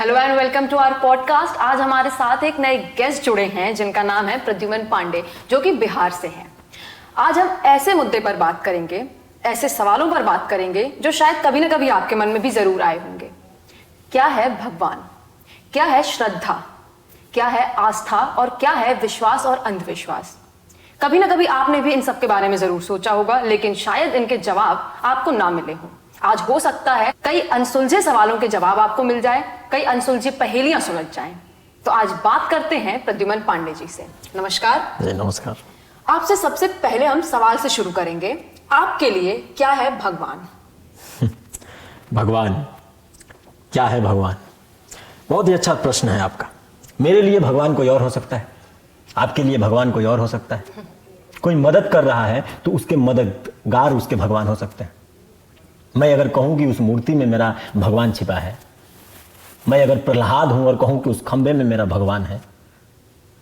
Hello and welcome to our podcast. आज हमारे साथ एक नए गेस्ट जुड़े हैं जिनका नाम है प्रद्युमन पांडे, जो कि बिहार से हैं। आज हम ऐसे मुद्दे पर बात करेंगे, ऐसे सवालों पर बात करेंगे जो शायद कभी ना कभी आपके मन में भी जरूर आए होंगे। क्या है भगवान? क्या है श्रद्धा? क्या है आस्था? और क्या है विश्वास और अंधविश्वास? कभी ना कभी आपने भी इन सब के बारे में जरूर सोचा होगा, लेकिन शायद इनके जवाब आपको ना मिले हों। आज हो सकता है कई अनसुलझे सवालों के जवाब आपको मिल जाए, कई अनसुलझी पहेलियां सुलझ जाएं। तो आज बात करते हैं प्रद्युमन पांडे जी से। नमस्कार जी। नमस्कार। आपसे सबसे पहले हम सवाल से शुरू करेंगे। आपके लिए क्या है भगवान? भगवान क्या है? भगवान बहुत ही अच्छा प्रश्न है आपका। मेरे लिए भगवान कोई और हो सकता है, आपके लिए भगवान कोई और हो सकता है। कोई मदद कर रहा है तो उसके मददगार उसके भगवान हो सकते हैं। मैं अगर कहूं कि उस मूर्ति में मेरा भगवान छिपा है, मैं अगर प्रहलाद हूं और कहूं कि उस खंबे में मेरा भगवान है,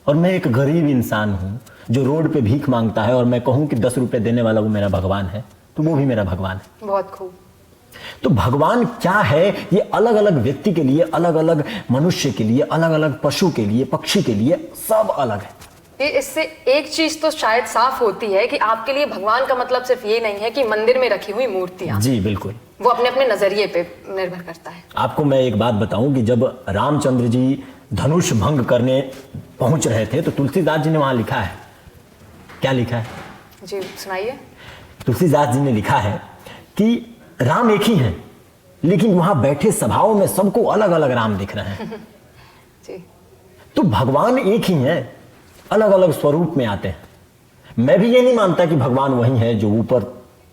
और मैं एक गरीब इंसान हूं जो रोड पे भीख मांगता है और मैं कहूं कि 10 रुपए देने वाला वो मेरा भगवान है, तो वो भी मेरा भगवान है। बहुत खूब। तो भगवान क्या है, ये अलग अलग व्यक्ति के लिए, अलग अलग मनुष्य के लिए, अलग अलग पशु के लिए, पक्षी के लिए सब अलग है। इससे एक चीज तो शायद साफ होती है कि आपके लिए भगवान का मतलब सिर्फ ये नहीं है कि मंदिर में रखी हुई मूर्तियां। जी बिल्कुल, वो अपने अपने नजरिए पे निर्भर करता है। आपको मैं एक बात बताऊं कि जब रामचंद्र जी धनुष भंग करने पहुंच रहे थे तो तुलसीदास जी ने वहां लिखा है, क्या लिखा है? जी सुनाइए। तुलसीदास जी ने लिखा है कि राम एक ही हैं, लेकिन वहां बैठे सभाओं में सबको अलग अलग राम दिख रहे हैं। जी। तो भगवान एक ही हैं, अलग अलग स्वरूप में आते हैं। मैं भी ये नहीं मानता कि भगवान वही है जो ऊपर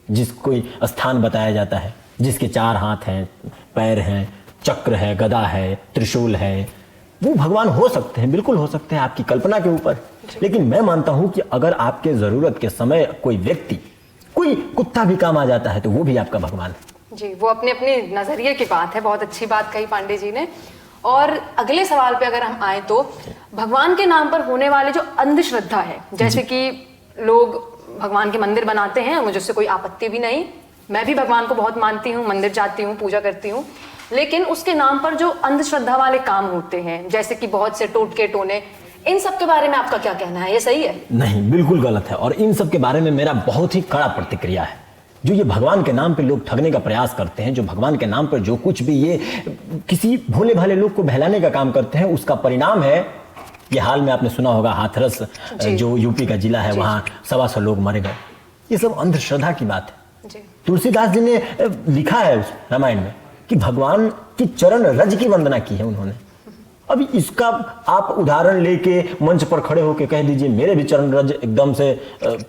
जिसको स्थान बताया जाता है, जिसके 4 हाथ हैं, पैर हैं, चक्र है, गदा है, त्रिशूल है। वो भगवान हो सकते हैं, बिल्कुल हो सकते हैं, आपकी कल्पना के ऊपर। लेकिन मैं मानता हूं कि अगर आपके जरूरत के समय कोई व्यक्ति, कोई कुत्ता भी काम आ जाता है तो वो भी आपका भगवान है। जी, वो अपने अपने नजरिए की बात है। बहुत अच्छी बात कही पांडे जी ने। और अगले सवाल पे अगर हम आए तो भगवान के नाम पर होने वाले जो अंधश्रद्धा है, जैसे कि लोग भगवान के मंदिर बनाते हैं, मुझे उससे कोई आपत्ति भी नहीं। मैं भी भगवान को बहुत मानती हूँ, मंदिर जाती हूँ, पूजा करती हूँ। लेकिन उसके नाम पर जो अंधश्रद्धा वाले काम होते हैं, जैसे कि बहुत से टोटके टोने, इन सब के बारे में आपका क्या कहना है? ये सही है? नहीं, बिल्कुल गलत है। और इन सब के बारे में मेरा बहुत ही कड़ा प्रतिक्रिया है। जो ये भगवान के नाम पे लोग ठगने का प्रयास करते हैं, जो भगवान के नाम पर जो कुछ भी ये किसी भोले भाले लोग को बहलाने का काम करते हैं, उसका परिणाम है ये हाल में आपने सुना होगा हाथरस जो यूपी का जिला है, वहां 125 लोग मरे गए। ये सब अंधश्रद्धा की बात है। तुलसीदास जी ने लिखा है उस रामायण में कि भगवान की चरण रज की वंदना की है उन्होंने। अभी इसका आप उदाहरण लेके मंच पर खड़े होके कह दीजिए मेरे भी चरण रज एकदम से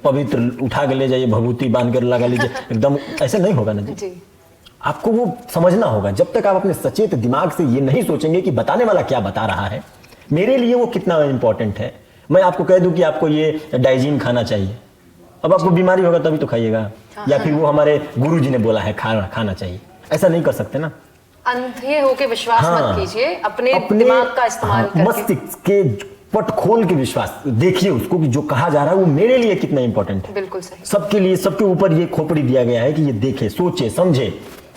पवित्र, उठा के ले जाइए, भभूति बांध कर लगा लीजिए, एकदम ऐसे नहीं होगा ना जी। आपको वो समझना होगा। जब तक आप अपने सचेत दिमाग से ये नहीं सोचेंगे कि बताने वाला क्या बता रहा है, मेरे लिए वो कितना इंपॉर्टेंट है। मैं आपको कह दूं कि आपको ये डाइजीन खाना चाहिए, अब आपको बीमारी होगा तभी तो खाइएगा। या फिर वो हमारे गुरु जी ने बोला है खाना चाहिए, ऐसा नहीं कर सकते ना। अंधे होके विश्वास मत कीजिए, अपने दिमाग का इस्तेमाल करके, मस्तिष्क के पट खोल के विश्वास देखिए उसको कि जो कहा जा रहा है वो मेरे लिए कितना इंपॉर्टेंट है। बिल्कुल सही। सबके लिए, सबके ऊपर ये खोपड़ी दिया गया है कि ये देखे, सोचे, समझे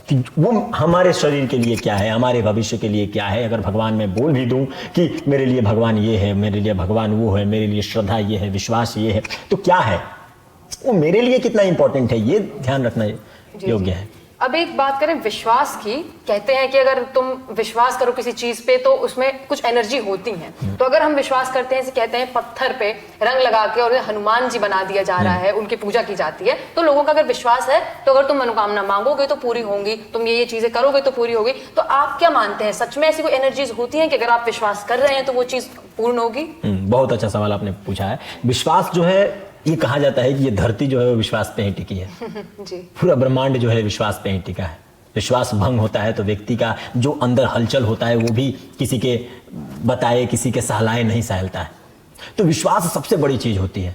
कि वो हमारे शरीर के लिए क्या है, हमारे भविष्य के लिए क्या है। अगर भगवान में बोल भी दूं कि मेरे लिए भगवान ये है, मेरे लिए भगवान वो है, मेरे लिए श्रद्धा ये है, विश्वास ये है, तो क्या है वो मेरे लिए कितना इंपॉर्टेंट है, ये ध्यान रखना योग्य है। अब एक बात करें विश्वास की। कहते हैं कि अगर तुम विश्वास करो किसी चीज पे तो उसमें कुछ एनर्जी होती है। तो अगर हम विश्वास करते हैं, कहते हैं पत्थर पे रंग लगा के और हनुमान जी बना दिया जा रहा है, उनकी पूजा की जाती है, तो लोगों का अगर विश्वास है तो अगर तुम मनोकामना मांगोगे तो पूरी होंगी, तुम ये चीजें करोगे तो पूरी होगी। तो आप क्या मानते हैं, सच में ऐसी कोई एनर्जीज होती है कि अगर आप विश्वास कर रहे हैं तो वो चीज पूर्ण होगी? बहुत अच्छा सवाल आपने पूछा है। विश्वास जो है, ये कहा जाता है कि ये धरती जो है वो विश्वास पे ही टिकी है। जी। पूरा ब्रह्मांड जो है विश्वास पे ही टिका है। विश्वास भंग होता है तो व्यक्ति का जो अंदर हलचल होता है वो भी किसी के बताए, किसी के सहलाए नहीं सहलता है। तो विश्वास सबसे बड़ी चीज होती है।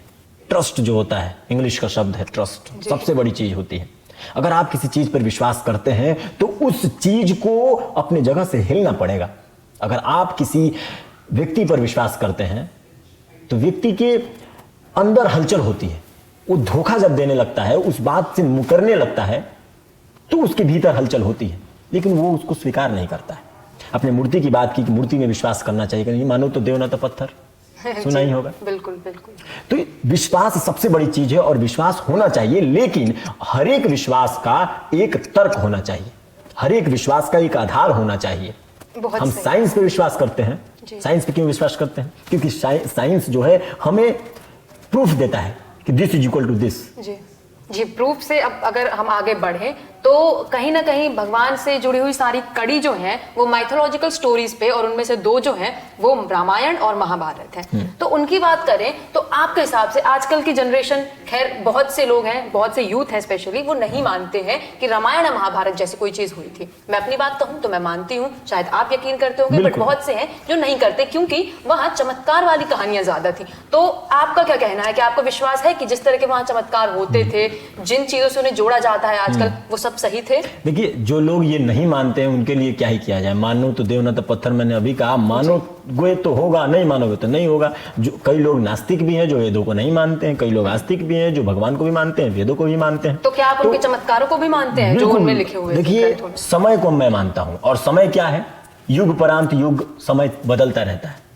ट्रस्ट जो होता है, इंग्लिश का शब्द है ट्रस्ट, सबसे बड़ी चीज होती है। अगर आप किसी चीज पर विश्वास करते हैं तो उस चीज को अपने जगह से हिलना पड़ेगा। अगर आप किसी व्यक्ति पर विश्वास करते हैं तो व्यक्ति के अंदर हलचल होती है, वो धोखा जब देने लगता है, उस बात से मुकरने लगता है, तो उसके भीतर हलचल होती है, लेकिन वो उसको स्वीकार नहीं करता है। अपने मूर्ति की बात की कि मूर्ति में विश्वास करना चाहिए कि नहीं मानो तो देव ना तो पत्थर, सुना ही होगा। बिल्कुल बिल्कुल। तो विश्वास सबसे बड़ी चीज है और विश्वास होना चाहिए, लेकिन हर एक विश्वास का एक तर्क होना चाहिए, हर एक विश्वास का एक आधार होना चाहिए। हम साइंस पे विश्वास करते हैं। साइंस पे क्यों विश्वास करते हैं? क्योंकि साइंस जो है हमें प्रूफ देता है कि this is equal to this. जी, प्रूफ से अब अगर हम आगे बढ़े तो कहीं ना कहीं भगवान से जुड़ी हुई सारी कड़ी जो है वो माइथोलॉजिकल स्टोरीज पे, और उनमें से दो जो हैं वो रामायण और महाभारत है। तो उनकी बात करें तो आपके हिसाब से आजकल की जनरेशन, खैर बहुत से लोग हैं, बहुत से यूथ हैं स्पेशली, वो नहीं मानते हैं कि रामायण और महाभारत जैसी कोई चीज हुई थी। मैं अपनी बात कहूं तो मैं मानती हूँ, शायद आप यकीन करते होंगे, बट बहुत से हैं जो नहीं करते क्योंकि वहां चमत्कार वाली कहानियां ज्यादा थी। तो आपका क्या कहना है कि आपको विश्वास है कि जिस तरह के वहां चमत्कार होते थे, जिन चीजों से उन्हें जोड़ा जाता है आजकल, वो सब सही थे? देखिए, जो लोग ये नहीं मानते हैं उनके लिए क्या ही किया जाए। मानो तो देव ना तो पत्थर, मैंने अभी कहा, मानोगे तो होगा, नहीं मानोगे तो नहीं होगा। जो कई लोग नास्तिक भी हैं जो वेदों को नहीं मानते हैं, कई लोग आस्तिक भी हैं जो भगवान को भी मानते हैं, वेदों को भी मानते हैं। तो क्या आप उनके चमत्कारों को भी मानते हैं जो उनमें लिखे हुए? देखिए, समय को मैं मानता हूं, और समय क्या है, युग परांत युग समय बदलता रहता है।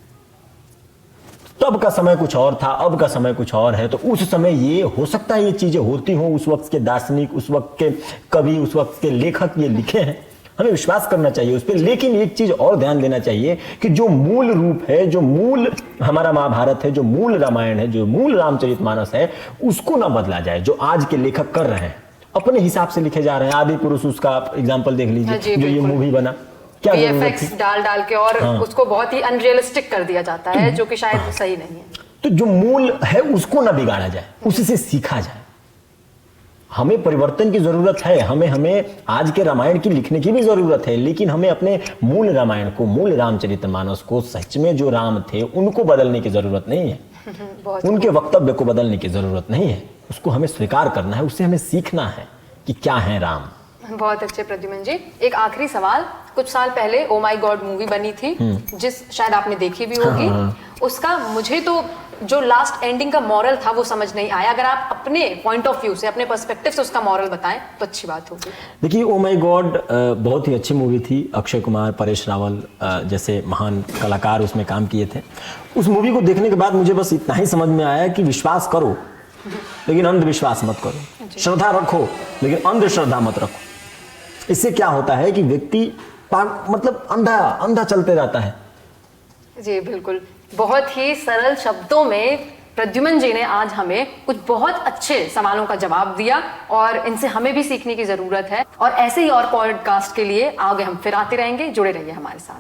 तब का समय कुछ और था, अब का समय कुछ और है। तो उस समय ये हो सकता है ये चीजें होती हों, उस वक्त के दार्शनिक, उस वक्त के कवि, उस वक्त के लेखक ये लिखे हैं, हमें विश्वास करना चाहिए उस पर। लेकिन एक चीज और ध्यान देना चाहिए कि जो मूल रूप है, जो मूल हमारा महाभारत है, जो मूल रामायण है, जो मूल रामचरितमानस है, उसको ना बदला जाए। जो आज के लेखक कर रहे हैं अपने हिसाब से लिखे जा रहे हैं। आदि पुरुष उसका एग्जाम्पल देख लीजिए, जो ये मूवी बना, क्या VFX डाल के और उसको बहुत ही अनरियलिस्टिक कर दिया जाता है, जो कि शायद सही नहीं है। तो जो मूल है उसको ना बिगाड़ा जाए, उससे सीखा जाए। हमें परिवर्तन की जरूरत है, हमें आज के रामायण की लिखने की भी जरूरत है, लेकिन हमें अपने मूल रामायण को, मूल रामचरितमानस को, सच में जो राम थे उनको बदलने की जरूरत नहीं है। उनके वक्तव्य को बदलने की जरूरत नहीं है। उसको हमें स्वीकार करना है, उससे हमें सीखना है कि क्या है राम। बहुत अच्छे प्रद्युमन जी। एक आखिरी सवाल, कुछ साल पहले ओ माय गॉड मूवी बनी थी, जिस शायद आपने देखी भी होगी। उसका मुझे तो जो लास्ट एंडिंग का मॉरल था वो समझ नहीं आया। अगर आप अपने पॉइंट ऑफ व्यू से, अपने पर्सपेक्टिव से उसका मॉरल बताएं तो अच्छी बात होगी। देखिए, ओ माय गॉड बहुत ही अच्छी मूवी थी। अक्षय कुमार, परेश रावल जैसे महान कलाकार उसमें काम किए थे। उस मूवी को देखने के बाद मुझे बस इतना ही समझ में आया कि विश्वास करो लेकिन अंधविश्वास मत करो, श्रद्धा रखो लेकिन अंधश्रद्धा मत रखो। इससे क्या होता है कि व्यक्ति मतलब अंधा चलते रहता है। जी बिल्कुल, बहुत ही सरल शब्दों में प्रद्युमन जी ने आज हमें कुछ बहुत अच्छे सवालों का जवाब दिया, और इनसे हमें भी सीखने की जरूरत है। और ऐसे ही और पॉडकास्ट के लिए आगे हम फिर आते रहेंगे। जुड़े रहिए हमारे साथ।